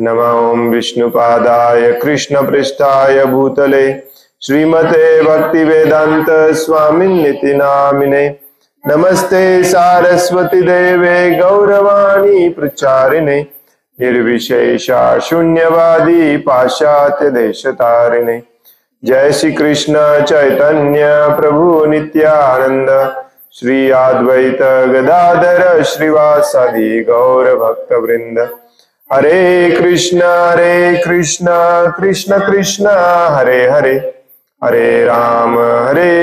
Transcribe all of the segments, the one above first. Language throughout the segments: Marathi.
नमो विष्णुपादाय कृष्णपृष्ठाय भूतले श्रीमते भक्तिवेदांत स्वामिन्निति नामिने। नमस्ते सारस्वती देवे गौरवाणी प्रचारिणे निर्विशेषा शून्यवादी पाश्चात्य देशतारिणे। जय श्री कृष्ण चैतन्य प्रभु नित्यानंद श्री अद्वैत गदाधर श्रीवासादि गौर भक्त वृंद। हरे कृष्ण कृष्ण कृष्ण हरे हरे, हरे राम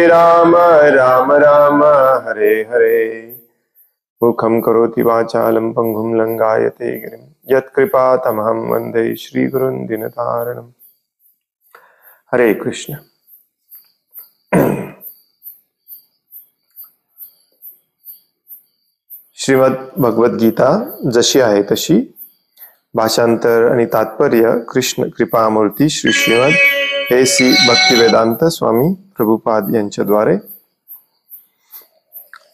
राम राम हरे हरे। मुखं करोति वाचालं पंगुं लंघयते गिरिं यत्कृपातमहं वन्दे श्रीगुरुं दीनतारिणम्। हरे कृष्ण। श्रीमद भगवद गीता जशी आहे तशी, भाषांतर आणि तात्पर्य कृष्ण कृपामूर्ती श्री श्रीमद ए.सी. भक्तिवेदांत स्वामी प्रभुपाद यांच्याद्वारे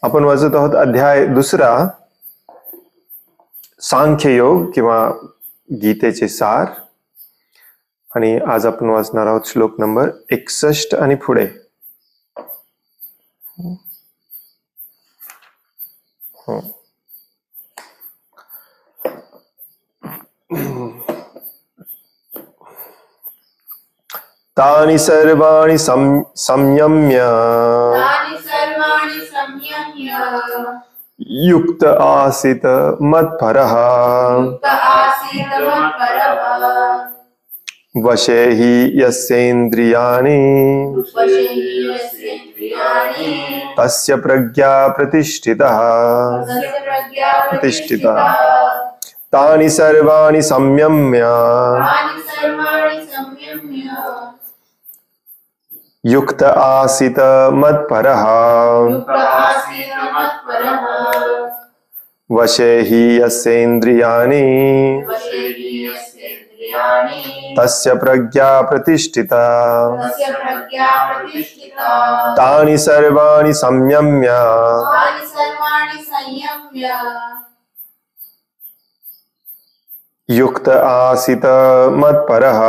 आपण वाचत आहोत अध्याय 2, सांख्ययोग किंवा गीतेचे सार। आणि आज आपण वाचणार आहोत श्लोक नंबर 61 आणि पुढे। तानि सर्वाणि संयम्य युक्त आसीत मत्परः वशे हि यस्येन्द्रियाणि तस्य प्रज्ञा प्रतिष्ठिता। तानि सर्वाणि संयम्य युक्त आसीत मत्परः वशे हि यस्येन्द्रियाणि तस्य प्रज्ञा प्रतिष्ठिता। तानि सर्वाणि संयम्य युक्त आसीत मत्परः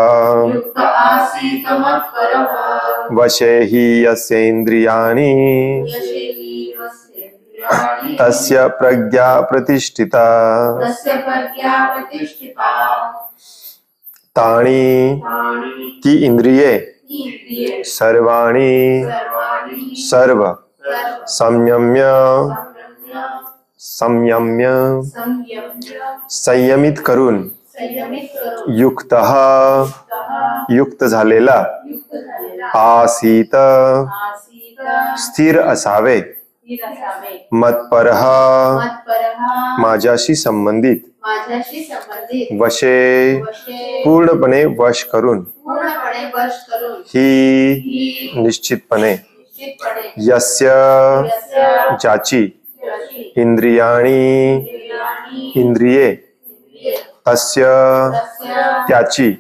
वशे हि यस्येन्द्रियाणि तस्य प्रज्ञा प्रतिष्ठिता। तानि ती इंद्रिये सर्वाणि सर्व संयम्य संयमित करून युक्तः युक्त झालेला आसीत स्थिर असावे मत्परः माझ्याशी संबंधित वशे पूर्णपणे वश करून ही निश्चितपणे यस्य ज्याची इंद्रियाणी इंद्रिये तस्य त्याची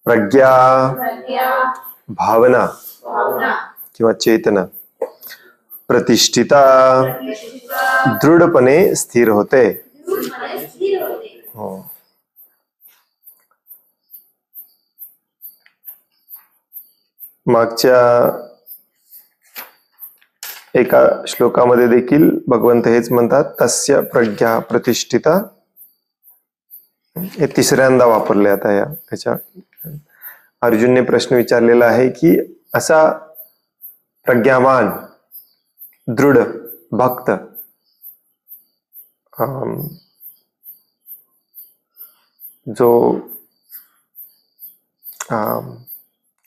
प्रज्ञा भावना किंवा चेतना प्रतिष्ठिता दृढपणे स्थिर होते। मागच्या एका श्लोकामध्ये देखील भगवंत हेच म्हणतात, तस्य प्रज्ञा प्रतिष्ठिता। हे तिसऱ्यांदा वापरले आता याच्या। अर्जुनने प्रश्न विचारलेला आहे की असा प्रज्ञावान दृढ भक्त जो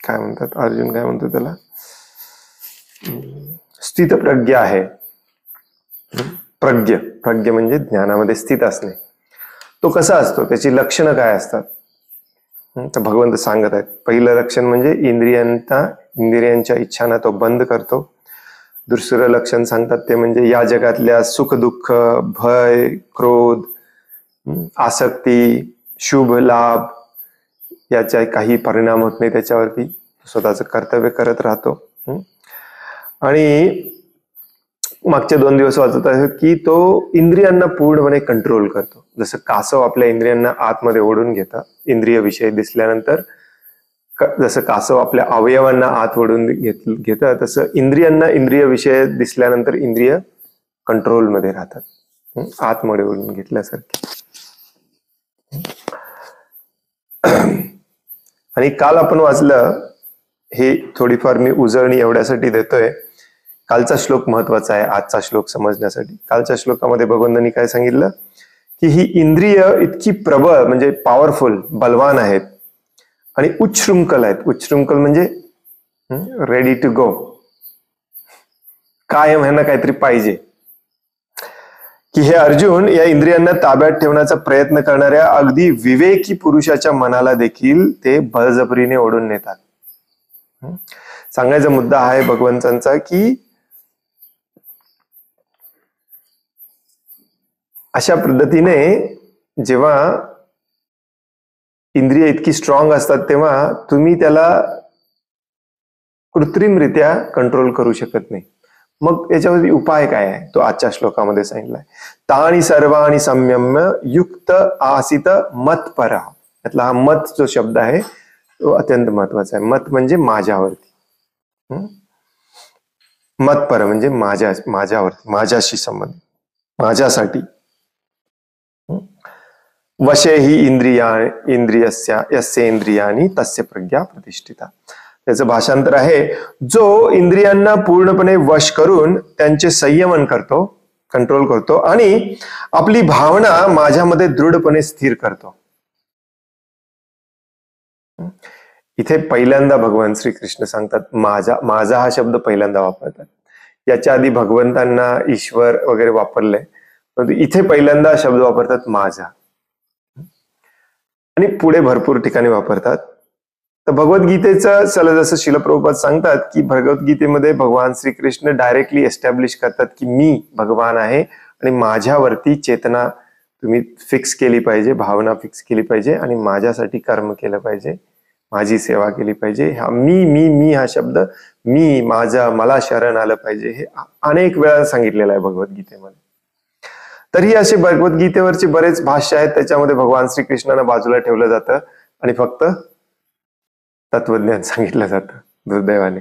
काय म्हणतात, अर्जुन काय म्हणतो त्याला, स्थित प्रज्ञा आहे। प्रज्ञ म्हणजे ज्ञानामध्ये स्थित असणे। तो कसा असतो, त्याची लक्षणं काय असतात तर भगवंत सांगत आहेत। पहिलं लक्षण म्हणजे इंद्रियांच्या इच्छांना तो बंद करतो। दुसरं लक्षण सांगतात ते म्हणजे या जगातल्या सुख दुःख भय क्रोध आसक्ती शुभ लाभ याचा काही परिणाम होत नाही त्याच्यावरती, स्वतःचं कर्तव्य करत राहतो। आणि मागच्या 2 दिवस वाचत आहेत की तो इंद्रियांना पूर्णपणे कंट्रोल करतो। जसं कासव आपल्या इंद्रियांना आतमध्ये ओढून घेतं, इंद्रिय विषय दिसल्यानंतर जसं कासव आपल्या अवयवांना आत ओढून घेतं, तसं इंद्रियांना इंद्रिय विषय दिसल्यानंतर इंद्रिय कंट्रोलमध्ये राहतात, आतमध्ये ओढून घेतल्यासारखे. आणि काल आपण वाचलं, हे थोडीफार मी उजळणी एवढ्यासाठी देतोय, कालचा श्लोक महत्वाचा आहे आजचा श्लोक समजण्यासाठी. कालच्या श्लोकामध्ये भगवंतांनी काय सांगितलं की ही इंद्रिय इतकी प्रबळ म्हणजे पॉवरफुल, बलवान आहेत आणि उच्छृंखल आहेत. उच्छृंखल म्हणजे रेडी टू गो, कायम ह्यांना काहीतरी पाहिजे, की हे अर्जुन या इंद्रियांना ताब्यात ठेवण्याचा प्रयत्न करणाऱ्या अगदी विवेकी पुरुषाच्या मनाला देखील ते बळजबरीने ओढून नेतात. सांगायचा मुद्दा आहे भगवंतांचा की अशा पद्धतीने जेव्हा इंद्रिय इतकी स्ट्रॉंग असतात तेव्हा तुम्ही त्याला कृत्रिमरित्या कंट्रोल करू शकत नाही. मग याच्यावरती उपाय काय आहे तो आजच्या श्लोकामध्ये सांगितलाय. ताणी सर्वाणी संयम्य युक्त आसित मत्पर. यातला हा मत जो शब्द आहे तो अत्यंत महत्वाचा आहे. मत म्हणजे माझ्यावरती, मतपर म्हणजे माझ्यावरती, माझ्याशी संबंधित, माझ्यासाठी. वशे ही इंद्रियस्या यस्य इंद्रियानी तस्य प्रज्ञा प्रतिष्ठिता. त्याचं भाषांतर आहे, जो इंद्रियांना पूर्णपणे वश करून त्यांचे संयमन करतो, कंट्रोल करतो आणि आपली भावना माझ्यामध्ये दृढपणे स्थिर करतो. इथे पहिल्यांदा भगवान श्रीकृष्ण सांगतात माझा हा शब्द पहिल्यांदा वापरतात. याच्या आधी भगवंतांना ईश्वर वगैरे वापरले, परंतु इथे पहिल्यांदा शब्द वापरतात माझा, आणि पुढे भरपूर ठिकाणी वापरतात. तर भगवद्गीतेचं जसं शिल प्रभुपाद सांगतात की भगवद्गीतेमध्ये भगवान श्रीकृष्ण डायरेक्टली एस्टॅब्लिश करतात की मी भगवान आहे आणि माझ्यावरती चेतना तुम्ही फिक्स केली पाहिजे, भावना फिक्स केली पाहिजे आणि माझ्यासाठी कर्म केलं पाहिजे, माझी सेवा केली पाहिजे. हा मी मी मी हा शब्द मी, माझा, मला शरण आलं पाहिजे, हे अनेक वेळा सांगितलेलं आहे भगवद्गीतेमध्ये. तरी असे भगवद्गीतेवरचे बरेच भाष्य आहेत, त्याच्यामध्ये भगवान श्रीकृष्णाला बाजूला ठेवलं जातं आणि फक्त तत्वज्ञान सांगितलं जातं दुर्दैवाने.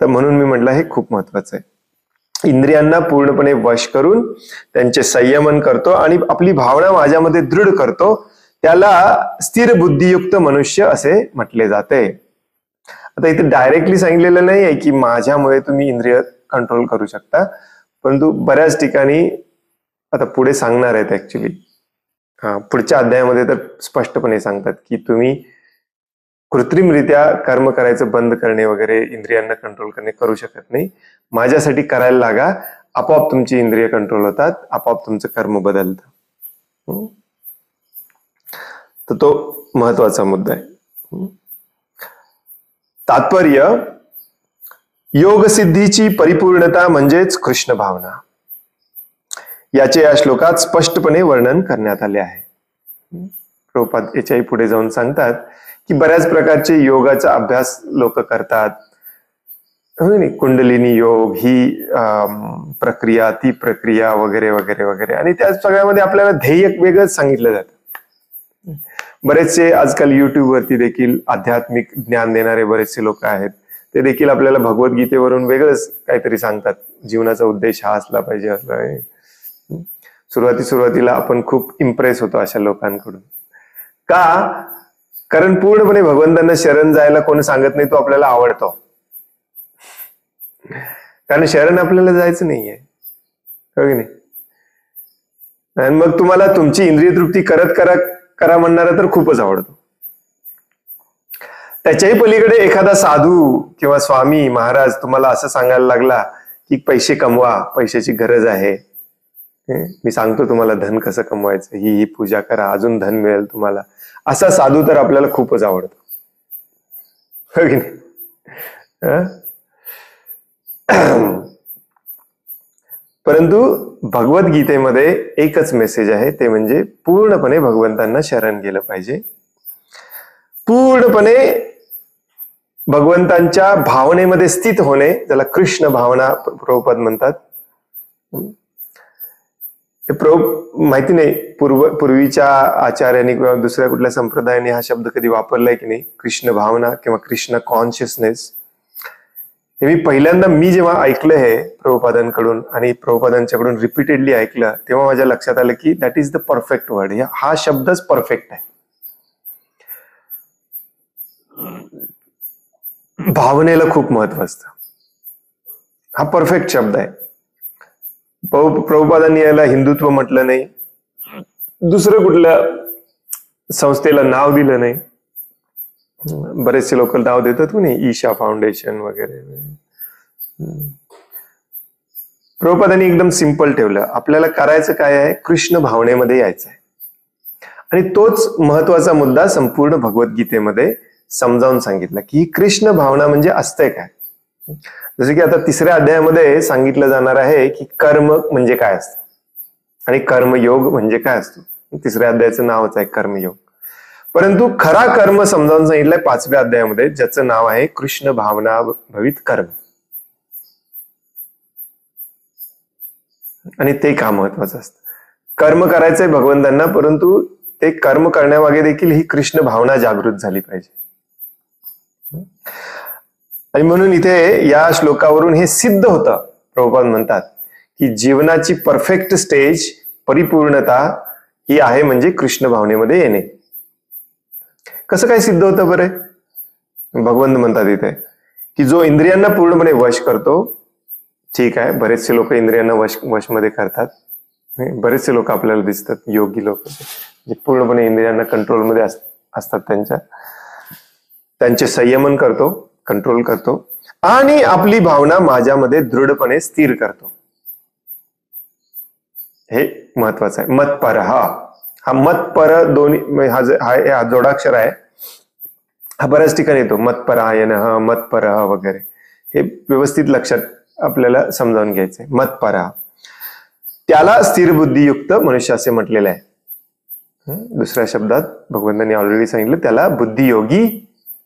तर म्हणून मी म्हटलं हे खूप महत्वाचं आहे. इंद्रियांना पूर्णपणे वश करून त्यांचे संयमन करतो आणि आपली भावना माझ्यामध्ये दृढ करतो, त्याला स्थिर बुद्धियुक्त मनुष्य असे म्हटले जाते. आता इथे डायरेक्टली सांगितलेलं नाही आहे की माझ्यामुळे तुम्ही इंद्रिय कंट्रोल करू शकता, परंतु बऱ्याच ठिकाणी आता पुढे सांगणार आहेत ऍक्च्युली, पुढच्या अध्यायामध्ये तर स्पष्टपणे सांगतात की तुम्ही कृत्रिमरित्या कर्म करायचं बंद करणे वगैरे, इंद्रियांना कंट्रोल करणे करू शकत नाही. माझ्यासाठी करायला लागा, आपोआप तुमची इंद्रिय कंट्रोल होतात, आपोआप तुमचं कर्म बदलतं. तर तो महत्वाचा मुद्दा आहे. तात्पर्य, योग सिद्धीची परिपूर्णता म्हणजेच कृष्ण भावना, याचे या श्लोकात स्पष्टपणे वर्णन करण्यात आले आहे. प्रभुपाद याच्याही पुढे जाऊन सांगतात की बऱ्याच प्रकारचे योगाचा अभ्यास लोक करतात, कुंडलिनी योग, ही प्रक्रिया, ती प्रक्रिया वगैरे वगैरे वगैरे, आणि त्या सगळ्यामध्ये आपल्याला ध्येय वेगळंच सांगितलं जातं. बरेचसे आजकाल युट्यूब वरती देखील आध्यात्मिक ज्ञान देणारे बरेचसे लोक आहेत, ते देखील आपल्याला भगवद्गीतेवरून वेगळंच काहीतरी सांगतात, जीवनाचा उद्देश हा असला पाहिजे, असला. सुरुवातीला आपण खूप इम्प्रेस होतो अशा लोकांकडून. का? कारण पूर्णपणे भगवंतांना शरण जायला कोणी सांगत नाही, तो आपल्याला आवडतो. कारण शरण आपल्याला जायचं नाहीये, हो की नाही? आणि मग तुम्हाला तुमची इंद्रिय तृप्ती करत करा म्हणणारा तर खूपच आवडतो. त्याच्याही पलीकडे एखादा साधू किंवा स्वामी महाराज तुम्हाला असं सांगायला लागला की पैसे कमवा, पैशाची गरज आहे, मी सांगतो तुम्हाला धन कसं कमवायचं, ही पूजा करा, अजून धन मिळेल तुम्हाला, असा साधू तर आपल्याला खूपच आवडतो, हो की नाही? परंतु भगवद्गीतेमध्ये एकच मेसेज आहे, ते म्हणजे पूर्णपणे भगवंतांना शरण गेलं पाहिजे, पूर्णपणे भगवंतांच्या भावनेमध्ये स्थित होणे, त्याला कृष्ण भावना प्रभुपाद म्हणतात. माहिती नाही पूर्वीच्या आचार्यांनी किंवा दुसऱ्या कुठल्या संप्रदायाने हा शब्द कधी वापरलाय की नाही, कृष्ण भावना किंवा कृष्ण कॉन्शियसनेस. हे मी पहिल्यांदा जेव्हा ऐकलं हे प्रभुपादांकडून आणि प्रभुपादांच्याकडून रिपीटेडली ऐकलं, तेव्हा माझ्या लक्षात आलं की that is the perfect word. हा शब्दच परफेक्ट आहे. भावनेला खूप महत्व असतं. हा परफेक्ट शब्द आहे. प्रभुपादांनी याला हिंदुत्व म्हटलं नाही, दुसरं कुठल्या संस्थेला नाव दिलं नाही. बरेचसे लोक नाव देतात की नाही, ईशा फाउंडेशन वगैरे. प्रभुपादांनी एकदम सिंपल ठेवलं. आपल्याला करायचं काय आहे, कृष्ण भावनेमध्ये यायचं आहे. आणि तोच महत्वाचा मुद्दा संपूर्ण भगवद्गीतेमध्ये समजावून सांगितला की कृष्ण भावना म्हणजे असतंय काय. जसं की आता 3ऱ्या अध्यायामध्ये सांगितलं जाणार आहे की कर्म म्हणजे काय असतं आणि कर्मयोग म्हणजे काय असतो. 3ऱ्या अध्यायाचं नावच आहे कर्मयोग. परंतु खरा कर्म समजावून सांगितलंय 5व्या अध्यायामध्ये, ज्याचं नाव आहे कृष्ण भावना भवित कर्म. आणि ते का महत्वाचं असतं. कर्म करायचंय भगवंतांना, परंतु ते कर्म करण्यामागे देखील ही कृष्ण भावना जागृत झाली पाहिजे. आणि म्हणून इथे या श्लोकावरून हे सिद्ध होतं. प्रभुपाद म्हणतात की जीवनाची परफेक्ट स्टेज, परिपूर्णता ही आहे म्हणजे कृष्ण भावनेमध्ये येणे. कसं काय सिद्ध होतं बरे. भगवंत म्हणतात इथे की जो इंद्रियांना पूर्णपणे वश करतो. ठीक आहे, बरेचसे लोक इंद्रियांना वशमध्ये करतात. बरेचसे लोक आपल्याला दिसतात, योगी लोक जे पूर्णपणे इंद्रियांना कंट्रोलमध्ये असतात. त्यांचे संयमन करतो, कंट्रोल करतो आणि आपली भावना माझ्यामध्ये दृढपणे स्थिर करतो. हे महत्वाचं आहे. मतपर हा मतपर दोन्ही हा जोडाक्षर आहे. हा बऱ्याच ठिकाणी येतो. मतपरायण, मतपर वगैरे. हे व्यवस्थित लक्षात आपल्याला समजावून घ्यायचंय. मतपर त्याला स्थिर बुद्धियुक्त मनुष्य असे म्हटलेलं आहे. दुसऱ्या शब्दात भगवंतांनी ऑलरेडी सांगितलं, त्याला बुद्धियोगी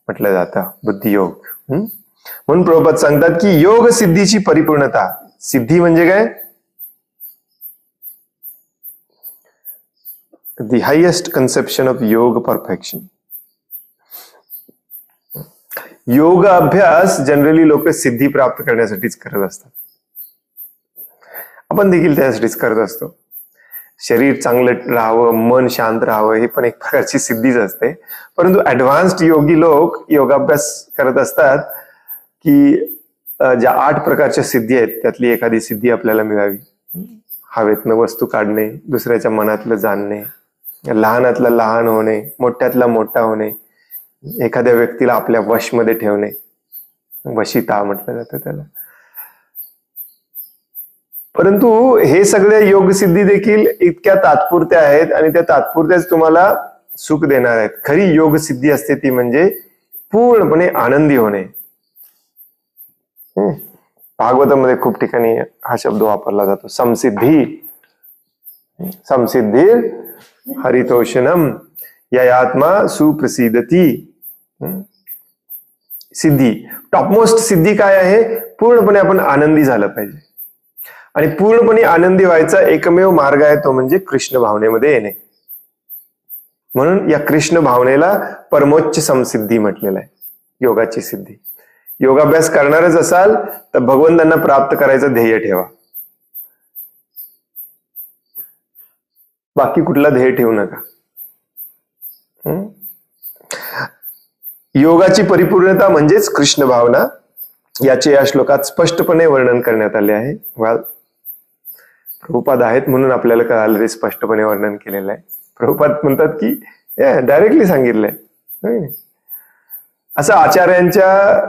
म्हटलं जातं. बुद्धियोग. म्हणून प्रभुपाद सांगतात की योग सिद्धीची परिपूर्णता. सिद्धी म्हणजे काय, द हायेस्ट कन्सेप्शन ऑफ योग परफेक्शन. योग अभ्यास जनरली लोक सिद्धी प्राप्त करण्यासाठीच करत असतात. आपण देखील त्यासाठीच करत असतो. शरीर चांगलं राहावं, मन शांत राहावं, हे पण एक प्रकारची सिद्धीच असते. परंतु ऍडव्हान्स्ड योगी लोक योगाभ्यास करत असतात की ज्या 8 प्रकारच्या सिद्धी आहेत त्यातली एखादी सिद्धी आपल्याला मिळावी. हवेतनं वस्तू काढणे, दुसऱ्याच्या मनातलं जाणणे, लहानातलं लहान होणे, मोठ्यातला मोठा होणे, एखाद्या व्यक्तीला आपल्या वशमध्ये ठेवणे, वशिता म्हटलं जातं त्याला. परंतु हे सगळे योग सिद्धी देखील इतक्या तात्पुरत्या आहेत आणि त्या तात्पुरत्याच तुम्हाला सुख देणार आहेत. खरी योग सिद्धी असते ती म्हणजे पूर्णपणे आनंदी होणे. भागवतामध्ये खूप ठिकाणी हा शब्द वापरला जातो. समसिद्धी, समसिद्धी हरितोषणम ययात्मा सुप्रसिद्धती. सिद्धी, टॉपमोस्ट सिद्धी काय आहे, पूर्णपणे आपण आनंदी झालं पाहिजे. आणि पूर्णपणे आनंदी व्हायचा एकमेव मार्ग आहे तो म्हणजे कृष्ण भावनेमध्ये येणे. म्हणून या कृष्ण भावनेला परमोच्च समसिद्धी म्हटलेलं आहे, योगाची सिद्धी. योगाभ्यास करणारच असाल तर भगवंतांना प्राप्त करायचं ध्येय ठेवा. बाकी कुठला ध्येय ठेवू नका. योगाची परिपूर्णता म्हणजेच कृष्ण भावना. याचे या श्लोकात स्पष्टपणे वर्णन करण्यात आले आहे. प्रभुपाद आहेत म्हणून आपल्याला कळालं, ते स्पष्टपणे वर्णन केलेलं आहे. प्रभुपाद म्हणतात की डायरेक्टली सांगितलंय. असं आचार्यांच्या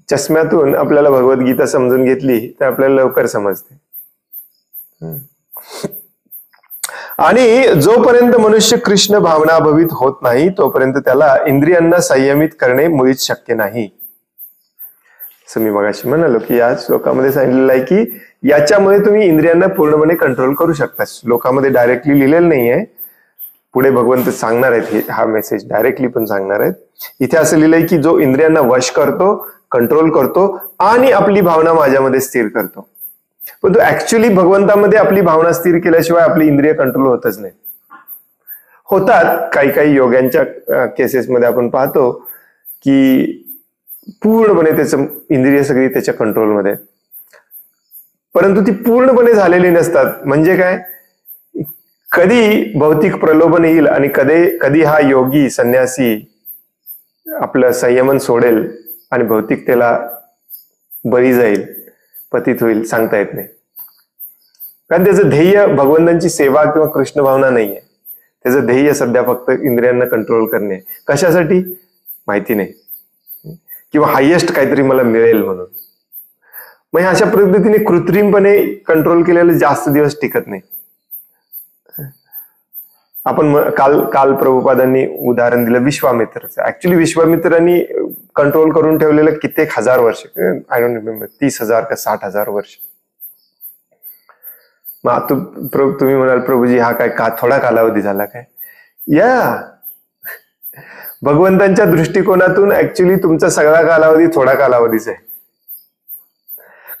चष्म्यातून आपल्याला भगवद्गीता समजून घेतली तर आपल्याला लवकर समजते. आणि जोपर्यंत मनुष्य कृष्ण भावना भवित होत नाही तोपर्यंत त्याला इंद्रियांना संयमित करणे मुळीच शक्य नाही. असं मी मगाशी म्हणालो की या श्लोकामध्ये सांगितलेलं आहे की याच्यामुळे तुम्ही इंद्रियांना पूर्णपणे कंट्रोल करू शकता. श्लोकामध्ये डायरेक्टली लिहिलेलं नाहीये, पुढे भगवंत सांगणार आहेत. हा मेसेज डायरेक्टली पण सांगणार आहेत. इथे असं लिहिलंय की जो इंद्रियांना वश करतो, कंट्रोल करतो आणि आपली भावना माझ्यामध्ये स्थिर करतो. पण तो ऍक्च्युली भगवंतामध्ये आपली भावना स्थिर केल्याशिवाय आपली इंद्रिय कंट्रोल होतच नाही. होतात काही काही योग्यांच्या केसेसमध्ये आपण पाहतो की पूर्णपणे त्याचं इंद्रिय सगळी त्याच्या कंट्रोलमध्ये, परंतु ती पूर्णपणे झालेली नसतात. म्हणजे काय, कधी भौतिक प्रलोभन येईल आणि कधी हा योगी संन्यासी आपलं संयमन सोडेल आणि भौतिकतेला बळी जाईल, पतित होईल, सांगता येत नाही. कारण त्याचं ध्येय भगवंतांची सेवा किंवा कृष्ण भावना नाहीये. त्याचं ध्येय सध्या फक्त इंद्रियांना कंट्रोल करणे. कशासाठी माहिती नाही, किंवा हायेस्ट काहीतरी मला मिळेल म्हणून. मग अशा पद्धतीने कृत्रिमपणे कंट्रोल केलेलं जास्त दिवस टिकत नाही. आपण काल प्रभुपादांनी उदाहरण दिलं विश्वामित्रचं. ऍक्च्युली विश्वामित्रांनी कंट्रोल करून ठेवलेलं कित्येक हजार वर्ष, आय डोंट रिमेंबर, 30,000 का 60,000 वर्ष. मग तुम्ही म्हणाल प्रभूजी हा काय थोडा कालावधी झाला काय? या भगवंतांच्या दृष्टिकोनातून ऍक्च्युली तुमचा सगळा कालावधी थोडा कालावधीच आहे.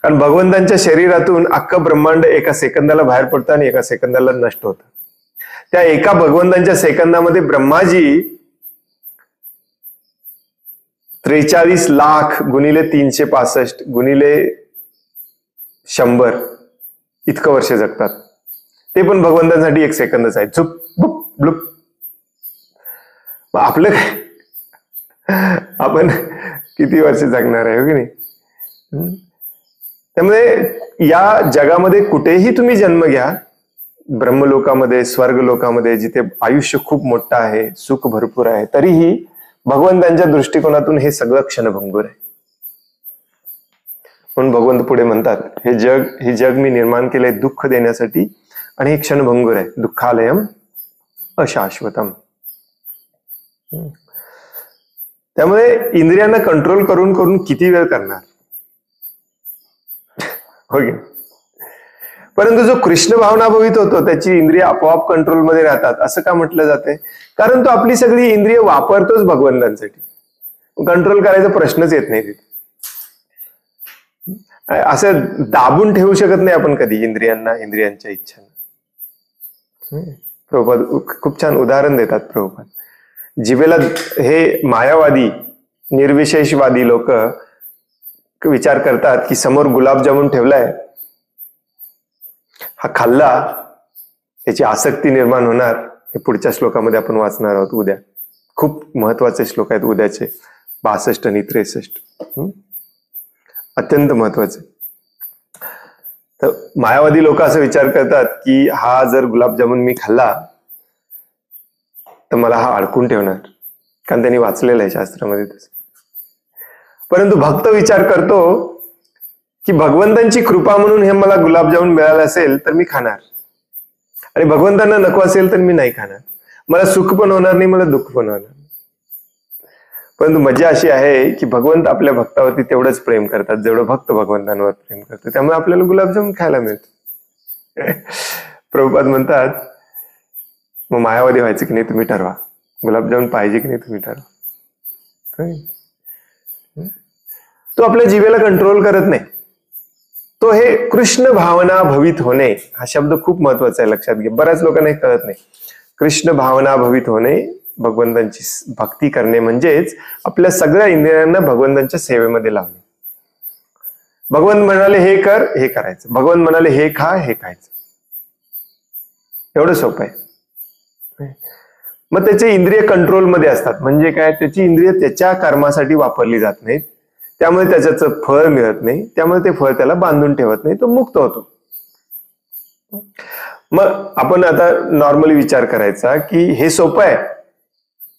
कारण भगवंतांच्या शरीरातून अख्खं ब्रह्मांड एका सेकंदाला बाहेर पडतं आणि एका सेकंदाला नष्ट होतं. त्या एका भगवंतांच्या सेकंदामध्ये ब्रह्माजी 43 लाख गुणिले 365 गुणिले 100 इतकं वर्ष जगतात. ते पण भगवंतांसाठी एक सेकंदच आहे. झुप बुप ब्लुप. आपलं काय, आपण किती वर्ष जगणार आहे, हो की नाही? त्यामुळे या जगामध्ये कुठेही तुम्ही जन्म घ्या, ब्रह्मलोकामध्ये, स्वर्ग लोकामध्ये, जिथे आयुष्य खूप मोठं आहे, सुख भरपूर आहे, तरीही भगवंतांच्या दृष्टिकोनातून हे सगळं क्षणभंगूर आहे. म्हणून भगवंत पुढे म्हणतात, हे जग मी निर्माण केलंय दुःख देण्यासाठी आणि हे क्षणभंगूर आहे. दुःखालयम अशाश्वतम. त्यामुळे इंद्रियांना कंट्रोल करून करून किती वेळ करणार, हो की? परंतु जो कृष्ण भावनाभवित होतो त्याची इंद्रिय आपोआप कंट्रोलमध्ये राहतात. असं का म्हटलं जाते? कारण तो आपली सगळी इंद्रिय वापरतोच भगवंतांसाठी. कंट्रोल करायचा प्रश्नच येत नाही तिथे. असं दाबून ठेवू शकत नाही आपण कधी इंद्रियांना, इंद्रियांच्या इच्छांना. प्रभुपाद खूप छान उदाहरण देतात. प्रभुपाद जिभेला हे मायावादी निर्विशेषवादी लोक विचार करतात की समोर गुलाबजामुन ठेवलाय, हा खाल्ला याची आसक्ती निर्माण होणार. हे पुढच्या श्लोकामध्ये आपण वाचणार आहोत उद्या. खूप महत्वाचे श्लोक आहेत उद्याचे, 62 आणि 63. अत्यंत महत्वाचे. तर मायावादी लोक असं विचार करतात की हा जर गुलाबजामुन मी खाल्ला तर मला हा अडकून ठेवणार, कारण त्यांनी वाचलेलं आहे शास्त्रामध्ये तसं. परंतु भक्त विचार करतो की भगवंतांची कृपा म्हणून हे मला गुलाबजामुन मिळालं असेल तर मी खाणार, आणि भगवंतांना नको असेल तर मी नाही खाणार. मला सुख पण होणार नाही, मला दुःख पण होणार. परंतु मजा अशी आहे की भगवंत आपल्या भक्तावरती तेवढंच प्रेम करतात जेवढं भक्त भगवंतांवर प्रेम करतात. त्यामुळे आपल्याला गुलाबजामुन खायला मिळतं. प्रभुपाद म्हणतात, मग मायावादी व्हायचं की नाही तुम्ही ठरवा, गुलाबजामुन पाहिजे की नाही तुम्ही ठरवा. तो आपल्या जिभेला कंट्रोल करत नाही. तो हे कृष्ण भावना भवित होणे हा शब्द खूप महत्वाचा आहे, लक्षात घे. बऱ्याच लोकांना हे कळत नाही. कृष्ण भावना भवित होणे, भगवंतांची भक्ती करणे म्हणजेच आपल्या सगळ्या इंद्रियांना भगवंतांच्या सेवेमध्ये लावणे. भगवंत म्हणाले हे कर, हे करायचं. भगवंत म्हणाले हे खा, हे खायचं. एवढं सोपं आहे. मग त्याचे इंद्रिय कंट्रोलमध्ये असतात. म्हणजे काय, त्याची इंद्रिय त्याच्या कर्मासाठी वापरली जात नाहीत, त्यामुळे त्याचं फळ मिळत नाही, त्यामुळे ते फळ त्याला बांधून ठेवत नाही, तो मुक्त होतो. मग आपण आता नॉर्मली विचार करायचा की हे सोपं आहे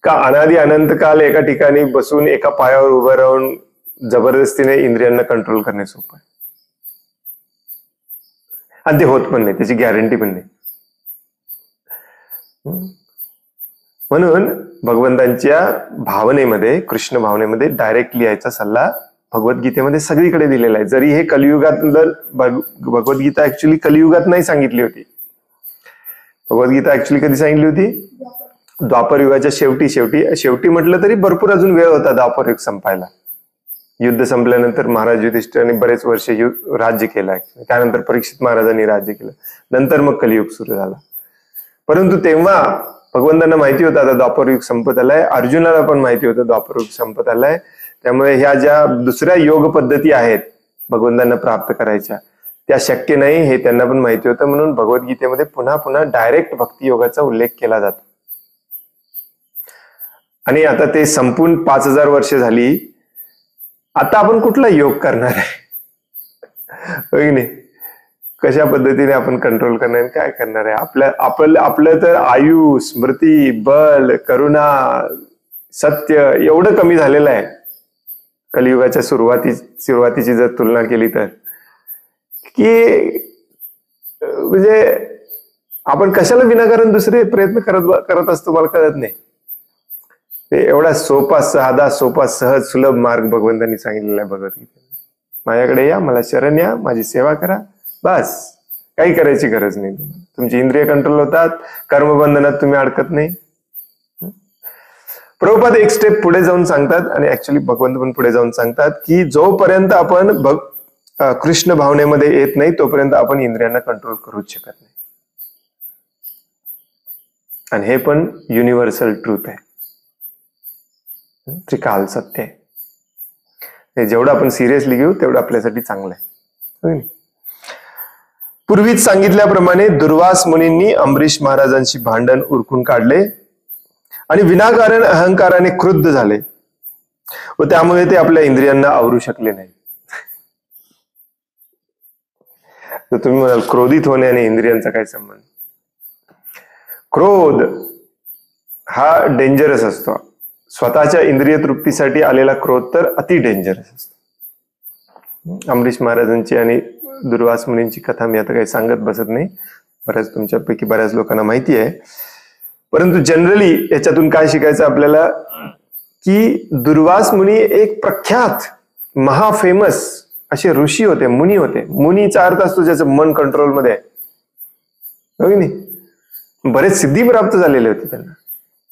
का? अनादी अनंत काल एका ठिकाणी बसून एका पायावर उभं राहून जबरदस्तीने इंद्रियांना कंट्रोल करणे सोपं आहे? आणि ते होत पण नाही, त्याची गॅरंटी पण नाही. म्हणून भगवंतांच्या भावनेमध्ये, कृष्ण भावनेमध्ये डायरेक्टली यायचा सल्ला भगवद्गीतेमध्ये सगळीकडे दिलेला आहे. जरी हे कलियुगात, भगवद्गीता ऍक्च्युली कलियुगात नाही सांगितली होती. भगवद्गीता ऍक्च्युली कधी सांगितली होती? द्वापर युगाच्या शेवटी म्हटलं तरी भरपूर अजून वेळ होता द्वापर युग संपायला. युद्ध संपल्यानंतर महाराज युधिष्ठिराने बरेच वर्ष राज्य केलं. त्यानंतर परीक्षित महाराजांनी राज्य केलं. नंतर मग कलियुग सुरू झाला. परंतु तेव्हा भगवंतांना माहिती होतं आता द्वापर युग संपत आलाय. अर्जुनाला पण माहिती होतं द्वापर युग संपत आलाय. त्यामुळे ह्या ज्या दुसऱ्या योग पद्धती आहेत भगवंतांना प्राप्त करायच्या त्या शक्य नाही हे त्यांना पण माहिती होतं. म्हणून भगवद्गीतेमध्ये पुन्हा पुन्हा डायरेक्ट भक्ती योगाचा उल्लेख केला जातो. आणि आता ते संपून 5000 वर्ष झाली. आता आपण कुठला योग करणार आहे नाही, कशा पद्धतीने आपण कंट्रोल करणार, काय करणार आहे? आपलं तर आयु, स्मृती, बल, करुणा, सत्य एवढं कमी झालेलं आहे कलियुगाच्या सुरुवातीची जर तुलना केली तर, की म्हणजे आपण कशाला विनाकारण दुसरे प्रयत्न करत असतो मला कळत नाही. ते एवढा सोपा, साधा, सोपा, सहज, सुलभ मार्ग भगवंतांनी सांगितलेला आहे भगवद्गीतेत. माझ्याकडे या, मला शरण या, माझी सेवा करा, बस. काही करायची गरज नाही. तुमची इंद्रिय कंट्रोल होतात, कर्मबंधनात तुम्ही अडकत नाही. प्रभुपाद एक स्टेप पुढे जाऊन सांगतात आणि ऍक्च्युली भगवंत पण पुढे जाऊन सांगतात की जोपर्यंत आपण कृष्ण भावनेमध्ये येत नाही तोपर्यंत आपण इंद्रियांना कंट्रोल करूच शकत नाही. आणि हे पण युनिव्हर्सल ट्रूथ आहे, त्रिकाल सत्य आहे. जेवढं आपण सिरियसली घेऊ तेवढं आपल्यासाठी चांगलं आहे. पूर्वीच सांगितल्याप्रमाणे दुर्वास मुनींनी अंबरीश महाराजांशी भांडण उरकून काढले आणि विनाकारण अहंकाराने क्रुद्ध झाले व त्यामुळे ते आपल्या इंद्रियांना आवरू शकले नाही. तर तुम्ही म्हणाल क्रोधित होणे आणि इंद्रियांचा काय संबंध? क्रोध हा डेंजरस असतो. स्वतःच्या इंद्रिय तृप्तीसाठी आलेला क्रोध तर अति डेंजरस असतो. अंबरीश महाराजांची आणि दुर्वास मुनींची कथा मी आता काही सांगत बसत नाही, बऱ्याच तुमच्यापैकी बऱ्याच लोकांना माहिती आहे. परंतु जनरली याच्यातून काय शिकायचं आपल्याला, की दुर्वास मुनी एक प्रख्यात महाफेमस असे ऋषी होते, मुनी होते. मुनीचा अर्थ असतो ज्याचं मन कंट्रोलमध्ये आहे, हो की नाही? बरेच सिद्धी प्राप्त झालेले होते त्यांना.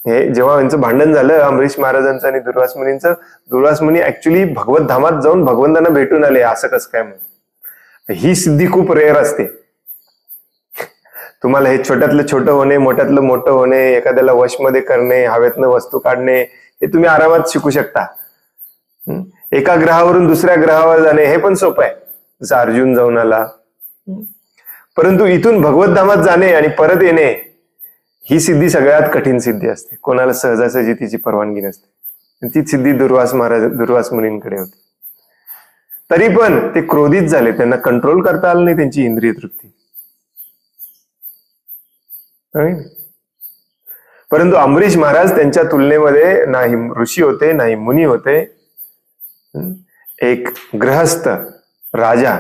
हे जेव्हा यांचं भांडण झालं अंबरीश महाराजांचं आणि दुर्वास मुनींचं, दुर्वास मुनी ऍक्च्युली भगवत धामात जाऊन भगवंतांना भेटून आले. असं कसं काय? म्हणून ही सिद्धी खूप रेअर असते. तुम्हाला हे छोट्यातलं छोटं होणे, मोठ्यातलं मोठं होणे, एखाद्याला वशमध्ये करणे, हवेतनं वस्तू काढणे, हे तुम्ही आरामात शिकू शकता. एका ग्रहावरून दुसऱ्या ग्रहावर जाणे हे पण सोपं आहे, जसं अर्जुन जाऊन आला. परंतु इथून भगवत धामात जाणे आणि परत येणे ही सिद्धी सगळ्यात कठीण सिद्धी असते. कोणाला सहजासहजी तिची परवानगी नसते. ती सिद्धी दुर्वास मुनींकडे होती. तरी पण ते क्रोधित झाले, त्यांना कंट्रोल करता आलं नाही त्यांची इंद्रिय तृप्ती. परंतु अंबरीश महाराज त्यांच्या तुलनेमध्ये नाही ऋषी होते, नाही मुनी होते, एक गृहस्थ राजा.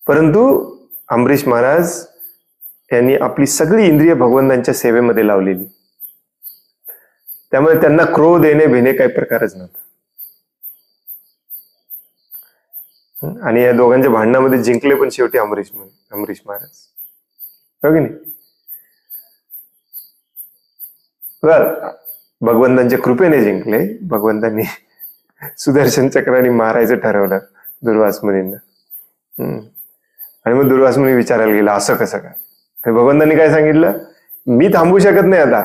परंतु अंबरीश महाराज यांनी आपली सगळी इंद्रिय भगवंतांच्या सेवेमध्ये लावलेली. त्यामुळे त्यांना क्रोध येणे भेणे काही प्रकारच नव्हता. आणि या दोघांच्या भांडणामध्ये जिंकले पण शेवटी अंबरीश महाराज, हो की नाही? भगवंतांच्या कृपेने जिंकले. भगवंतांनी सुदर्शन चक्राने मारायचं ठरवलं दुर्वास मुनींना. आणि मग दुर्वास मुनी विचारायला गेला असं कसं काय? भगवंतांनी काय सांगितलं, मी थांबू शकत नाही आता.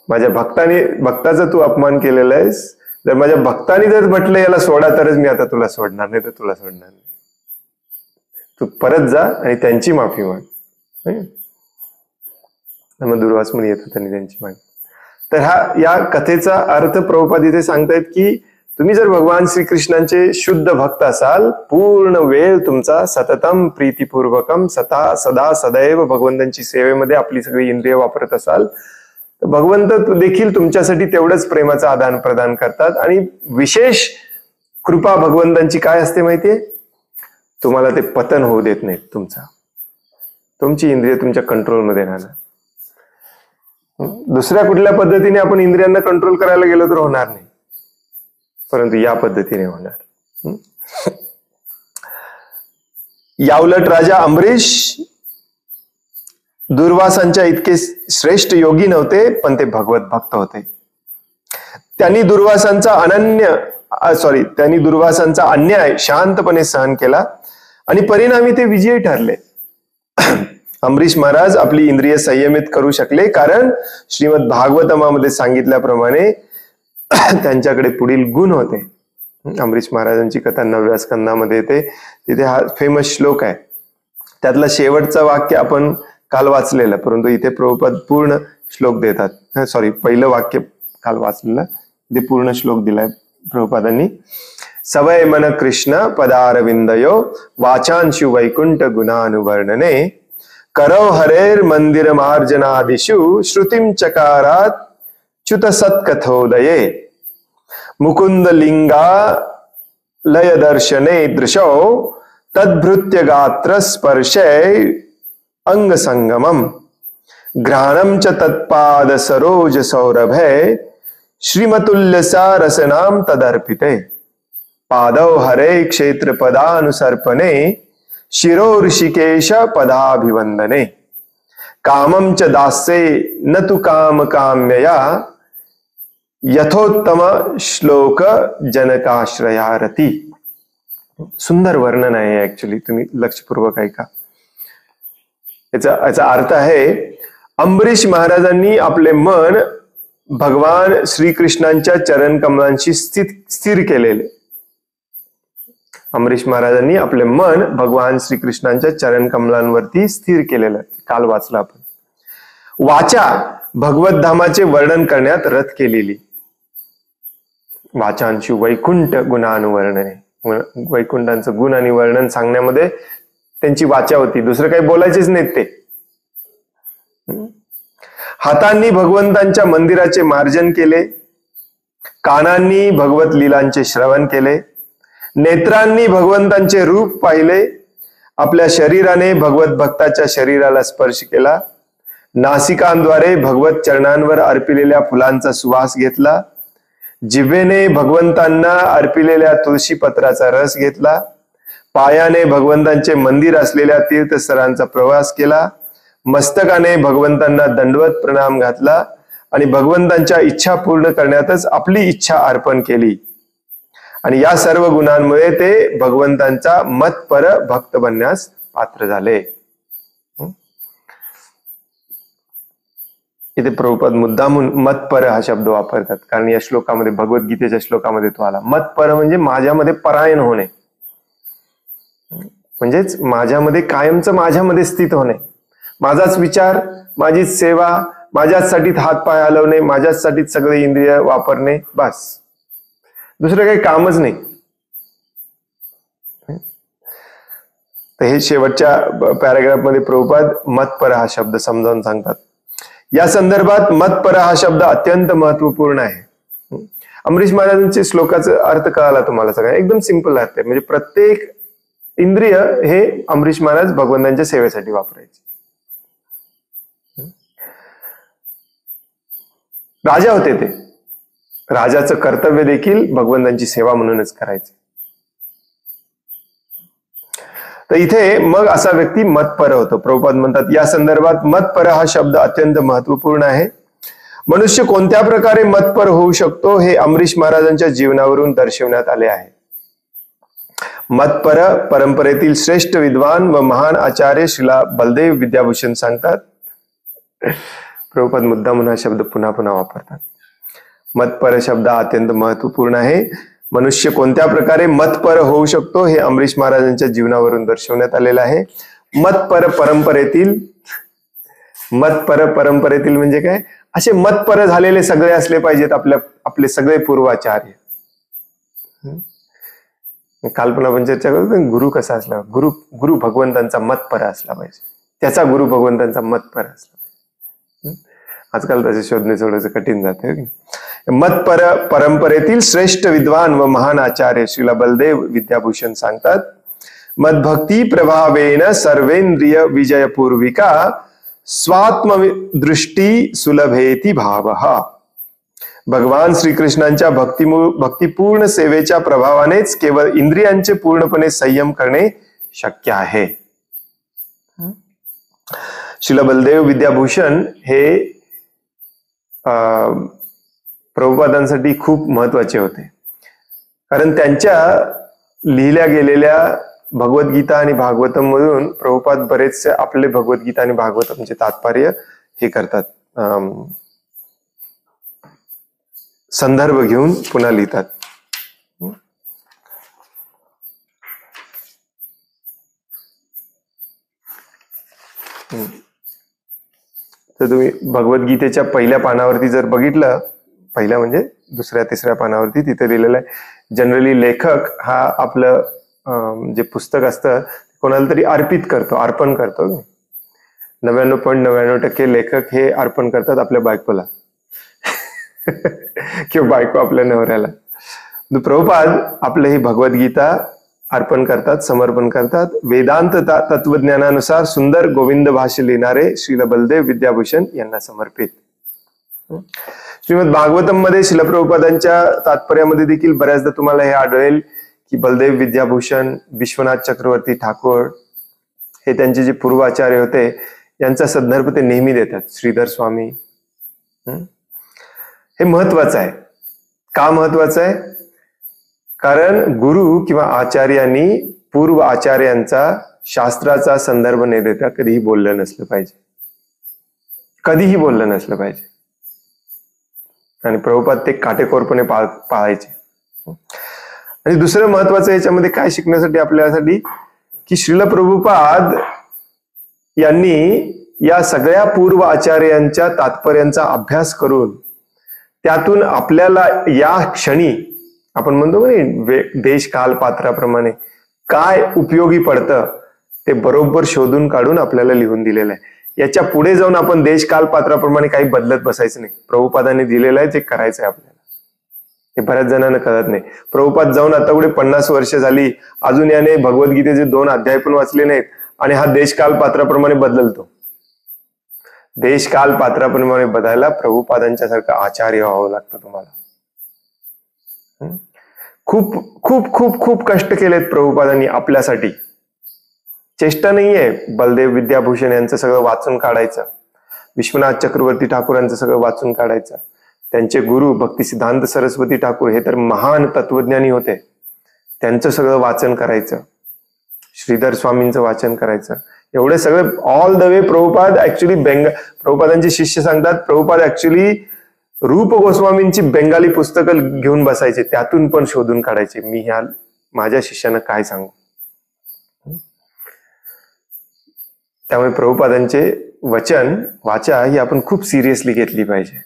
माझ्या भक्ताचा तू अपमान केलेला आहेस. जर माझ्या भक्तानी जर म्हटलं याला सोडा तरच मी आता तुला सोडणार, नाही तर तुला सोडणार नाही. तू परत जा आणि त्यांची माफी माग. मग दुर्वास मुनी येतात आणि त्यांची माग. तर या कथेचा अर्थ प्रभुपाद इथे सांगतायत की तुम्ही जर भगवान श्रीकृष्णांचे शुद्ध भक्त असाल, पूर्ण वेळ तुमचा सततम प्रीतीपूर्वकम सदा सदैव भगवंतांची सेवेमध्ये आपली सगळी इंद्रिय वापरत असाल, तर भगवंत देखील तुमच्यासाठी तेवढंच प्रेमाचं आदान प्रदान करतात. आणि विशेष कृपा भगवंतांची काय असते माहितीये? तुम्हाला ते पतन होऊ देत नाहीत. तुमची इंद्रिय तुमच्या कंट्रोलमध्ये राहणार. दुसऱ्या कुठल्या पद्धतीने आपण इंद्रियांना कंट्रोल करायला गेलो तर होणार नाही, परंतु या पद्धतीने होणार. याउलट राजा अंबरीश दुर्वासांच्या इतके श्रेष्ठ योगी नव्हते, पण ते भगवत भक्त होते. त्यांनी दुर्वासांचा अनन्य त्यांनी दुर्वासांचा अन्याय शांतपणे सहन केला आणि परिणामी ते विजयी ठरले. अंबरीश महाराज आपली इंद्रिय संयमित करू शकले कारण श्रीमद भागवतमामध्ये सांगितल्याप्रमाणे त्यांच्याकडे पुढील गुण होते. अंबरीश महाराजांची कथा 9व्या स्कंदामध्ये येते. तिथे हा फेमस श्लोक आहे. त्यातलं शेवटचं वाक्य आपण काल वाचलेलं, परंतु इथे प्रभुपाद पूर्ण श्लोक देतात. पहिलं वाक्य काल वाचलेलं, इथे पूर्ण श्लोक दिलाय प्रभुपादांनी. सवय मन कृष्ण पदारविंदयो वाचांशु वैकुंठ गुणानुवर्णने करौ हरेर मंदिर मार्जनादिषु श्रुतिं चकारात च्युत सत्कथोदये मुकुंद लिंगा लय दर्शने दृशौ तद्भृत्य गात्र स्पर्शे अंग संगमम घ्राणं च तत्पाद सरोज सौरभे श्रीमतुल्यसा रसनाम तदर्पिते पादौ हरे क्षेत्र पदानुसर्पणे शिरो ऋषिकेश पदाभिवंदने कामं च दास्ये न तु काम काम्यया यथोत्तम श्लोक जनकाश्रयारती. सुंदर वर्णन आहे ऍक्च्युली, तुम्ही लक्षपूर्वक ऐका. याचा अर्थ आहे, अंबरीश महाराजांनी आपले मन भगवान श्रीकृष्णांच्या चरण कमलांशी स्थिर केलेले. अंबरीश महाराजांनी आपले मन भगवान श्रीकृष्णांच्या चरण कमलांवरती स्थिर केलेलं, काल वाचलं आपण. वाचा भगवत धामाचे वर्णन करण्यात रत केलेली. वाचांशु वैकुंठ गुणानुवर्णने, वैकुंठांचं गुण आणि वर्णन सांगण्यामध्ये त्यांची वाचा होती, दुसरं काही बोलायचेच नाहीत ते. हातांनी भगवंतांच्या मंदिराचे मार्जन केले, कानांनी भगवत लीलांचे श्रवण केले, नेत्रांनी भगवंतांचे रूप पाहिले, आपल्या शरीराने भगवत भक्ताच्या शरीराला स्पर्श केला, नासिकांद्वारे भगवत चरणांवर अर्पिलेल्या फुलांचा सुवास घेतला, जिभेने भगवंतांना अर्पिलेल्या तुळशी पत्राचा रस घेतला, पायाने भगवंतांचे मंदिर असलेल्या तीर्थस्थळांचा प्रवास केला, मस्तकाने भगवंतांना दंडवत प्रणाम घातला आणि भगवंतांच्या इच्छा पूर्ण करण्यातच आपली इच्छा अर्पण केली. आणि या सर्व गुणांमुळे ते भगवंतांचा मतपर भक्त बनण्यास पात्र झाले. इथे प्रभुपाद मुद्दामून मतपर हा शब्द वापरतात, कारण या श्लोकामध्ये, भगवद्गीतेच्या श्लोकामध्ये तो आला. मतपर म्हणजे माझ्यामध्ये परायण होणे, म्हणजेच माझ्यामध्ये कायमचं माझ्यामध्ये स्थित होणे. माझाच विचार, माझीच सेवा, माझ्याचसाठी हातपाय हलवणे, माझ्याचसाठी सगळे इंद्रिय वापरणे, बस, दुसरं काही कामच नाही. तर हे शेवटच्या पॅराग्राफ मध्ये प्रभुपाद मतपर हा शब्द समजावून सांगतात. या संदर्भात मतपर हा शब्द अत्यंत महत्वपूर्ण आहे. अंबरीश महाराजांचे श्लोकाचा अर्थ कळाला तुम्हाला सगळ्या, एकदम सिंपल अर्थ आहे. म्हणजे प्रत्येक इंद्रिय हे अंबरीश महाराज भगवंतांच्या सेवेसाठी वापरायचे. राजा होते ते, राजाचं कर्तव्य देखील भगवंतांची सेवा म्हणूनच करायचे. तर इथे मग असा व्यक्ती मतपर होतो. प्रभुपाद म्हणतात, या संदर्भात मतपर हा शब्द अत्यंत महत्वपूर्ण आहे. मनुष्य कोणत्या प्रकारे मतपर होऊ शकतो हे अंबरीश महाराजांच्या जीवनावरून दर्शवण्यात आले आहे. मतपर परंपरेतील श्रेष्ठ विद्वान व महान आचार्य श्रीला बलदेव विद्याभूषण सांगतात. प्रभुपाद मुद्दामून हा शब्द पुन्हा पुन्हा वापरतात. मतपर शब्द अत्यंत महत्वपूर्ण आहे. मनुष्य कोणत्या प्रकारे मतपर होऊ शकतो हे अंबरीश महाराजांच्या जीवनावरून दर्शवण्यात आलेलं आहे. मतपर परंपरेतील म्हणजे काय, असे मतपर झालेले सगळे असले पाहिजेत आपले सगळे पूर्वाचार्य. काल्पना पण चर्चा करतो, गुरु कसा असला, गुरु भगवंतांचा मतपर असला पाहिजे, त्याचा गुरु भगवंतांचा मतपर असला पाहिजे. आजकाल त्याचे शोधणे थोडंसं कठीण जाते. मतपर परंपरेतील श्रेष्ठ विद्वान व महान आचार्य श्रीला बलदेव विद्याभूषण सांगतात, मद्भक्ती प्रभावेन सर्वेंद्रिय विजयपूर्विका स्वात्मदृष्टी सुलभेति भावः. भगवान श्रीकृष्णांच्या भक्तिपूर्ण सेवेच्या प्रभावानेच केवळ इंद्रियांचे पूर्णपणे संयम करणे शक्य आहे. श्रीला बलदेव विद्याभूषण हे प्रभुपादांसाठी खूप महत्वाचे होते. कारण त्यांच्या लिहिल्या गेलेल्या भगवद्गीता आणि भागवतम मधून प्रभुपाद बरेचसे आपले भगवद्गीता आणि भागवतमचे तात्पर्य हे करतात, संदर्भ घेऊन पुन्हा लिहितात. तर तुम्ही भगवद्गीतेच्या पहिल्या पानावरती जर बघितलं, पहिल्या म्हणजे दुसऱ्या तिसऱ्या पानावरती तिथे लिहिलेलं आहे, जनरली लेखक हा आपलं जे पुस्तक असतं कोणाला तरी अर्पित करतो, अर्पण करतो. 99.99% लेखक हे अर्पण करतात आपल्या बायकोला किंवा बायको आपल्या नवऱ्याला. प्रभुपाद आपलं ही भगवद्गीता अर्पण करतात, समर्पण करतात. वेदांत तत्वज्ञानानुसार सुंदर गोविंद भाष्य लिहिणारे श्रील बलदेव विद्याभूषण यांना समर्पित. श्रीमद भागवतम मध्ये श्रील प्रभुपादांच्या तात्पर्यामध्ये देखील बऱ्याचदा तुम्हाला हे आढळेल की बलदेव विद्याभूषण, विश्वनाथ चक्रवर्ती ठाकूर हे त्यांचे जे पूर्वाचार्य होते यांचा संदर्भ ते नेहमी देतात. श्रीधर स्वामी. हे महत्वाचं आहे. का महत्वाचं आहे? कारण गुरु किंवा आचार्यांनी पूर्व आचार्यांचा शास्त्राचा संदर्भ न देता कधीही बोललं नसलं पाहिजे, कधीही बोललं नसलं पाहिजे. आणि प्रभुपाद ते काटेकोरपणे पाळायचे. आणि दुसरं महत्वाचं याच्यामध्ये काय शिकण्यासाठी आपल्यासाठी की श्रील प्रभुपाद यांनी या सगळ्या पूर्व आचार्यांच्या तात्पर्यांचा अभ्यास करून त्यातून आपल्याला या क्षणी आपण म्हणतो देश काल पात्राप्रमाणे काय उपयोगी पडतं ते बरोबर शोधून काढून आपल्याला लिहून दिलेलं आहे. याच्या पुढे जाऊन आपण देश काल पात्राप्रमाणे काही बदलत बसायचं नाही. प्रभुपादांनी दिलेलं आहे, जे करायचं आहे आपल्याला. हे बऱ्याच जणांना कळत नाही. प्रभुपाद जाऊन आता पुढे 50 वर्ष झाली, अजून याने भगवद्गीतेचे 2 अध्याय पण वाचले नाहीत आणि हा देश काल पात्राप्रमाणे बदलतो. देश काल पात्राप्रमाणे बदलायला प्रभुपादांच्या सारखं आचार्य व्हावं लागतं तुम्हाला. खूप खूप खूप खूप कष्ट केलेत प्रभुपादांनी आपल्यासाठी. चेष्टा नाहीये. बलदेव विद्याभूषण यांचं सगळं वाचून काढायचं, विश्वनाथ चक्रवर्ती ठाकूरांचं सगळं वाचून काढायचं. त्यांचे गुरु भक्ती सिद्धांत सरस्वती ठाकूर हे तर महान तत्वज्ञानी होते, त्यांचं सगळं वाचन करायचं. श्रीधर स्वामींचं वाचन करायचं. एवढे सगळे all the way Prabhupada actually प्रभुपादांचे शिष्य सांगतात प्रभुपाद ऍक्च्युली रूप गोस्वामींची बेंगाली पुस्तकं घेऊन बसायचे, त्यातून पण शोधून काढायचे मी ह्या माझ्या शिष्यांना काय सांगू. त्यामुळे प्रभुपादांचे वचन वाचा ही आपण खूप सिरियसली घेतली पाहिजे.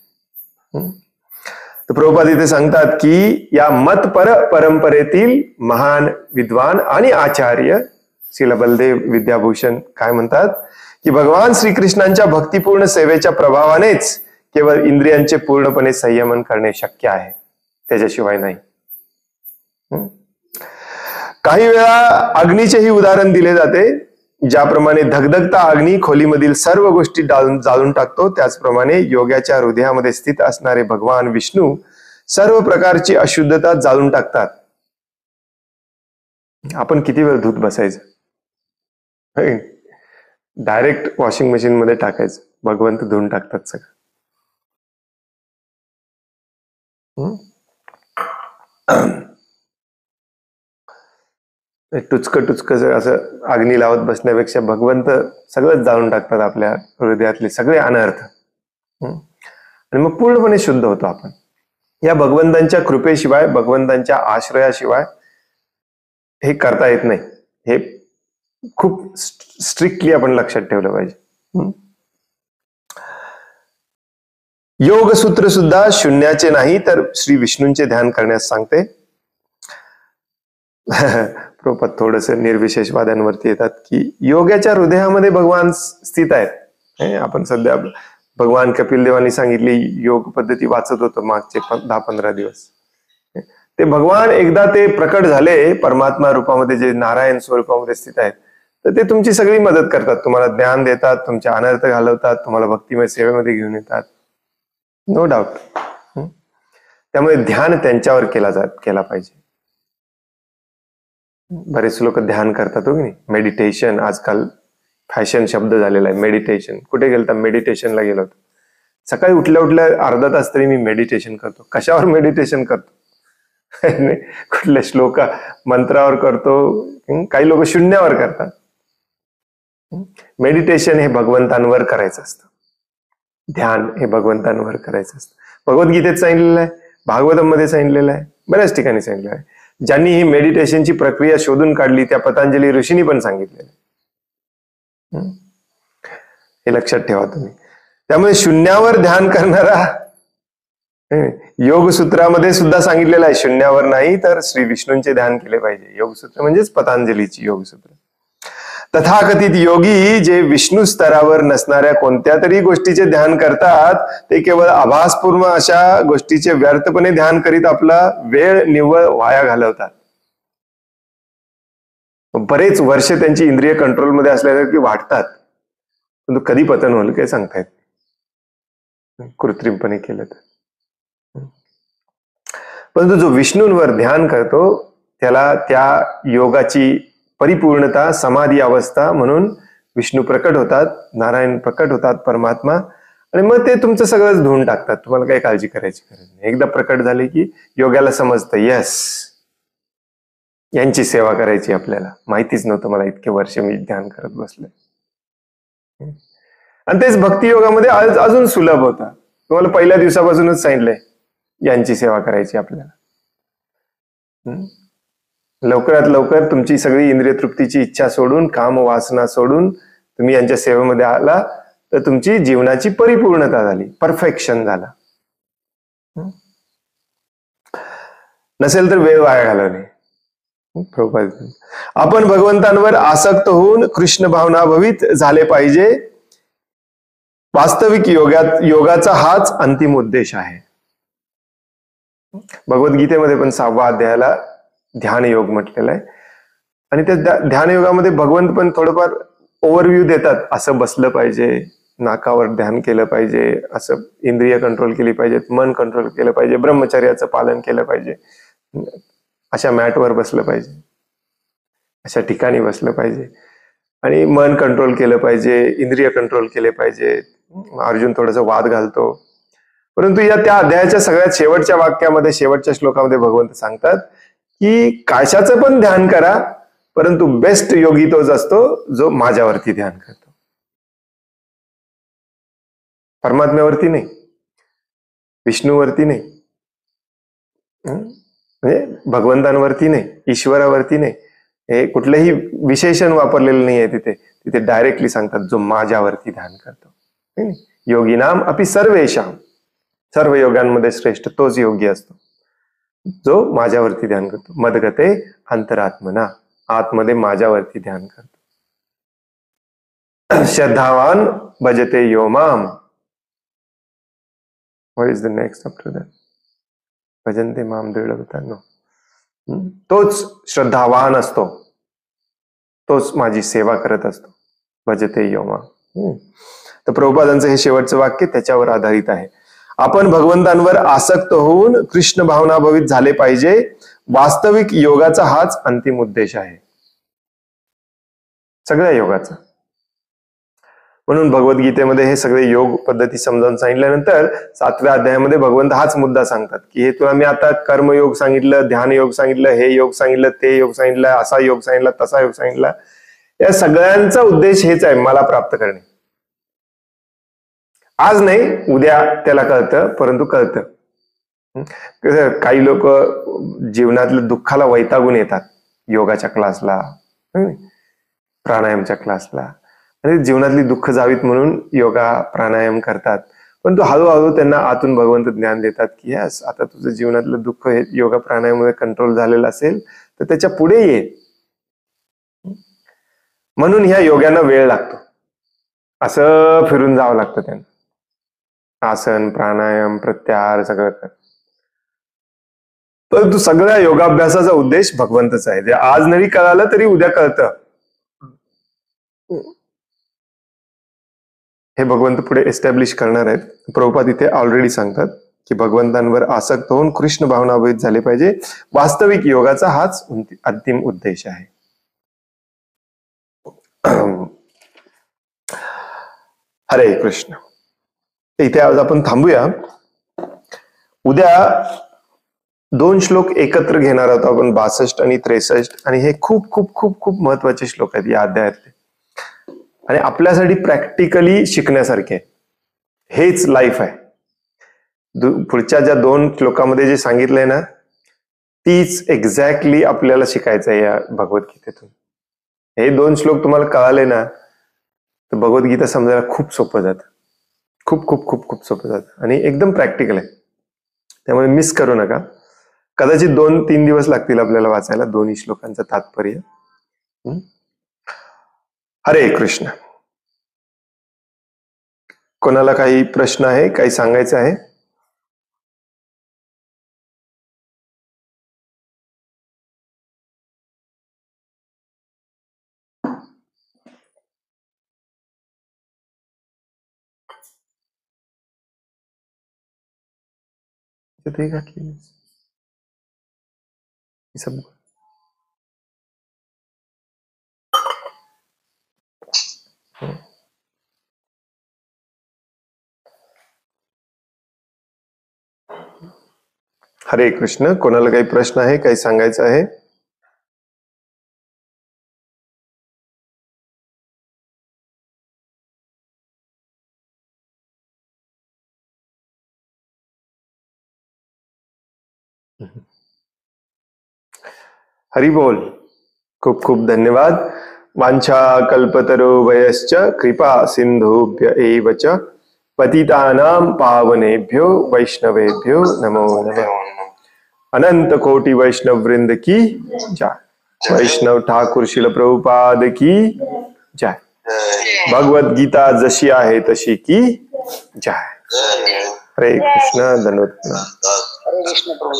तर प्रभुपाद इथे सांगतात की या मत परंपरेतील महान विद्वान आणि आचार्य श्रील बलदेव विद्याभूषण काय म्हणतात की भगवान श्रीकृष्णांच्या भक्तिपूर्ण सेवेच्या प्रभावानेच केवळ इंद्रियांचे पूर्णपणे संयमन करणे शक्य आहे, त्याच्याशिवाय नाही. काही वेळा अग्नीचेही उदाहरण दिले जाते. ज्याप्रमाणे धगधगता अग्नी खोलीमधील सर्व गोष्टी जाळून टाकतो, त्याचप्रमाणे योगाच्या हृदयामध्ये स्थित असणारे भगवान विष्णू सर्व प्रकारची अशुद्धता जाळून टाकतात. आपण किती वेळ धुत बसायचं? डायरेक्ट वॉशिंग मशीन मध्ये टाकायचं, भगवंत धुवून टाकतात सगळं. टुचक असं अग्नी लावत बसण्यापेक्षा भगवंत सगळंच जाळून टाकतात आपल्या हृदयातले सगळे अनर्थ. आणि मग पूर्णपणे शुद्ध होतो आपण. या भगवंतांच्या कृपेशिवाय, भगवंतांच्या आश्रयाशिवाय हे करता येत नाही. हे खूप स्ट्रिक्टली आपण लक्षात ठेवलं पाहिजे. योग सूत्र सुद्धा शून्याचे नाही तर श्री विष्णूंचे ध्यान करण्यास सांगते. प्रभुपाद थोडस निर्विशेषवाद्यांवरती येतात की योगाच्या हृदयामध्ये भगवान स्थित आहेत. आपण सध्या भगवान कपिल देवांनी सांगितली योग पद्धती वाचत होतो मागचे 10-15 दिवस. ते भगवान एकदा ते प्रकट झाले परमात्मा रूपामध्ये, जे नारायण स्वरूपामध्ये स्थित आहेत, तर ते तुमची सगळी मदत करतात, तुम्हाला ज्ञान देतात, तुमचे अनर्थ घालवतात, तुम्हाला भक्तिमय सेवेमध्ये घेऊन येतात. No doubt. त्यामुळे ध्यान त्यांच्यावर केला पाहिजे. बरेच लोक ध्यान करतात, हो की नाही. मेडिटेशन आजकाल फॅशन शब्द झालेला आहे. मेडिटेशन कुठे गेलता? मेडिटेशनला गेलो होतो. सकाळी उठल्या उठल्या अर्धा तास तरी मी मेडिटेशन करतो. कशावर मेडिटेशन करतो? कुठल्या श्लोक मंत्रावर करतो, काही लोक शून्यावर करतात. मेडिटेशन हे भगवंतांवर करायचं असतं, ध्यान हे भगवंतांवर करायचं असतं. भगवद्गीतेत सांगितलेलं आहे, भागवतमध्ये सांगितलेलं आहे, बऱ्याच ठिकाणी सांगितलेलं आहे. ज्यांनी ही मेडिटेशनची प्रक्रिया शोधून काढली त्या पतंजली ऋषींनी पण सांगितलेलं आहे. हे लक्षात ठेवा तुम्ही. त्यामुळे शून्यावर ध्यान करणारा, योगसूत्रामध्ये सुद्धा सांगितलेलं आहे शून्यावर नाही तर श्री विष्णूंचे ध्यान केले पाहिजे. योगसूत्र म्हणजेच पतंजलीची योगसूत्र. तथाकथित योगी जे विष्णू स्तरावर नसणाऱ्या कोणत्या तरी गोष्टीचे ध्यान करतात ते केवळ आभासपूर्ण अशा गोष्टीचे व्यर्थपणे ध्यान करीत आपला वेळ निव्वळ वाया घालवतात. बरेच वर्ष त्यांची इंद्रिय कंट्रोलमध्ये असल्यासारखी वाटतात, पण कधी पतन होईल काय सांगता येत नाही, कृत्रिमपणे केलं तर. परंतु जो विष्णूंवर ध्यान करतो त्याला त्या योगाची परिपूर्णता, समाधी अवस्था म्हणून विष्णू प्रकट होतात, नारायण प्रकट होतात, परमात्मा, आणि मग ते तुमचं सगळंच धुवून टाकतात. तुम्हाला काही काळजी करायची गरज नाही. एकदा प्रकट झाले की योगाला समजतं, यस यांची सेवा करायची आपल्याला. माहितीच नव्हतं मला, इतके वर्ष मी ध्यान करत बसलोय. आणि तेच भक्ती योगामध्ये अजून सुलभ होता. तुम्हाला पहिल्या दिवसापासूनच सांगितलंय यांची सेवा करायची आपल्याला. लवकरात लवकर तुमची सगळी इंद्रिय तृप्तीची इच्छा सोडून, काम वासना सोडून तुम्ही यांच्या सेवेमध्ये आला तर तुमची जीवनाची परिपूर्णता झाली, परफेक्शन झाला. नसेल तर वेळ वाया घालवणे. आपण भगवंतांवर आसक्त होऊन कृष्ण भावनाभवित झाले पाहिजे. वास्तविक योगाचा हाच अंतिम उद्देश आहे. भगवद्गीतेमध्ये पण 6व्या अध्यायाला ध्यान योग म्हटलेला आहे. आणि त्या ध्यान योगामध्ये भगवंत पण थोडंफार ओव्हरव्ह्यू देतात. असं बसलं पाहिजे, नाकावर ध्यान केलं पाहिजे, असं इंद्रिय कंट्रोल केली पाहिजेत, मन कंट्रोल केलं पाहिजे, ब्रह्मचर्याचं पालन केलं पाहिजे, अशा मॅटवर बसलं पाहिजे, अशा ठिकाणी बसलं पाहिजे, आणि मन कंट्रोल केलं पाहिजे, इंद्रिय कंट्रोल केले पाहिजे. अर्जुन थोडस वाद घालतो, परंतु त्या अध्यायाच्या सगळ्यात शेवटच्या वाक्यामध्ये, शेवटच्या श्लोकामध्ये भगवंत सांगतात की कशाचं पण ध्यान करा, परंतु बेस्ट योगी तोच असतो जो माझ्यावरती ध्यान करतो, परमात्म्यावरती नाही, विष्णूवरती नाही, म्हणजे भगवंतांवरती नाही, ईश्वरावरती नाही. हे कुठलंही विशेषण वापरलेलं नाहीये तिथे. तिथे डायरेक्टली सांगतात जो माझ्यावरती ध्यान करतो. योगी नाम अपि सर्वेशाम, सर्व योगांमध्ये श्रेष्ठ तोच योगी असतो जो माझ्यावरती ध्यान करतो. मदगते अंतरात्मना, आतमध्ये माझ्यावरती ध्यान करतो. श्रद्धावान भजते यो माम. What is the next after that? भजन्ते माम दृढव्रतांनो. तोच श्रद्धावान असतो, तोच माझी सेवा करत असतो. भजते यो माम. तर प्रभुपादांचं हे शेवटचं वाक्य त्याच्यावर आधारित आहे. आपण भगवंतांवर आसक्त होऊन कृष्ण भावनाभवित झाले पाहिजे. वास्तविक योगाचा हाच अंतिम उद्देश आहे, सगळ्या योगाचा. म्हणून भगवद्गीतेमध्ये हे सगळे योग पद्धती समजावून सांगितल्यानंतर 7व्या अध्यायामध्ये भगवंत हाच मुद्दा सांगतात की हे तुला मी आता कर्मयोग सांगितलं, ध्यान योग सांगितलं, हे योग सांगितलं, ते योग सांगितलं, असा योग सांगितला, तसा योग सांगितला. या सगळ्यांचा उद्देश हेच आहे, मला प्राप्त करणे. आज नाही, उद्या त्याला कळतं, परंतु कळतं. काही लोक जीवनातल्या दुःखाला वैतागून येतात योगाच्या क्लासला, प्राणायामच्या क्लासला, आणि जीवनातली दुःख जावीत म्हणून योगा प्राणायाम करतात. पण तो हळूहळू त्यांना आतून भगवंत ज्ञान देतात की यस, आता तुझं जीवनातलं दुःख हे योगा प्राणायामामध्ये कंट्रोल झालेलं असेल तर त्याच्या पुढे ये. म्हणून ह्या योग्यांना वेळ लागतो, असं फिरून जावं लागतं त्यांना. आसन, प्राणायाम, प्रत्याहार सगळं कर. परंतु सगळ्या योगाभ्यासाचा उद्देश भगवंतच आहे. जे आज नाही कळालं तरी उद्या कळतं. हे भगवंत पुढे एस्टॅब्लिश करणार आहेत. प्रभुपाद इथे ऑलरेडी सांगतात की भगवंतांवर आसक्त होऊन कृष्ण भावनाभवित झाले पाहिजे. वास्तविक योगाचा हाच अंतिम उद्देश आहे. हरे कृष्ण. इथे आज आपण थांबूया. उद्या दोन श्लोक एकत्र घेणार आहोत आपण, 62 आणि 63, आणि हे खूप खूप खूप खूप महत्वाचे श्लोक आहेत या अध्यायातले आणि आपल्यासाठी प्रॅक्टिकली शिकण्यासारखे. हेच लाईफ आहे. पुढच्या ज्या 2 श्लोकामध्ये जे सांगितलंय ना, तीच एक्झॅक्टली आपल्याला शिकायचं आहे या भगवद्गीतेतून. हे 2 श्लोक तुम्हाला कळाले ना तर भगवद्गीता समजायला खूप सोपं जातं. खूप खूप खूप खूप सोपं जातं आणि एकदम प्रॅक्टिकल आहे. त्यामुळे मिस करू नका. कदाचित 2-3 दिवस लागतील आपल्याला वाचायला दोन्ही श्लोकांचं तात्पर्य. हरे कृष्ण. कोणाला काही प्रश्न आहे, काही सांगायचं आहे? ते घातली सब. हरे कृष्ण. कोणाला काही प्रश्न आहे, काही सांगायचं आहे? हरि बोल. खूप खूप धन्यवाद. वांछा कल्पतरो वयश्च कृपा सिंधुभ्य एव च पतितानां पावनेभ्यो वैष्णवेभ्यो नमो नमः. अनंत कोटि वैष्णव वृंद की जय. वैष्णव ठाकुर शिल प्रभुपाद की जय. भगवद गीता जशी आहे तशी की जय. हरे कृष्ण. धन्यवाद. हरे कृष्ण प्रभु.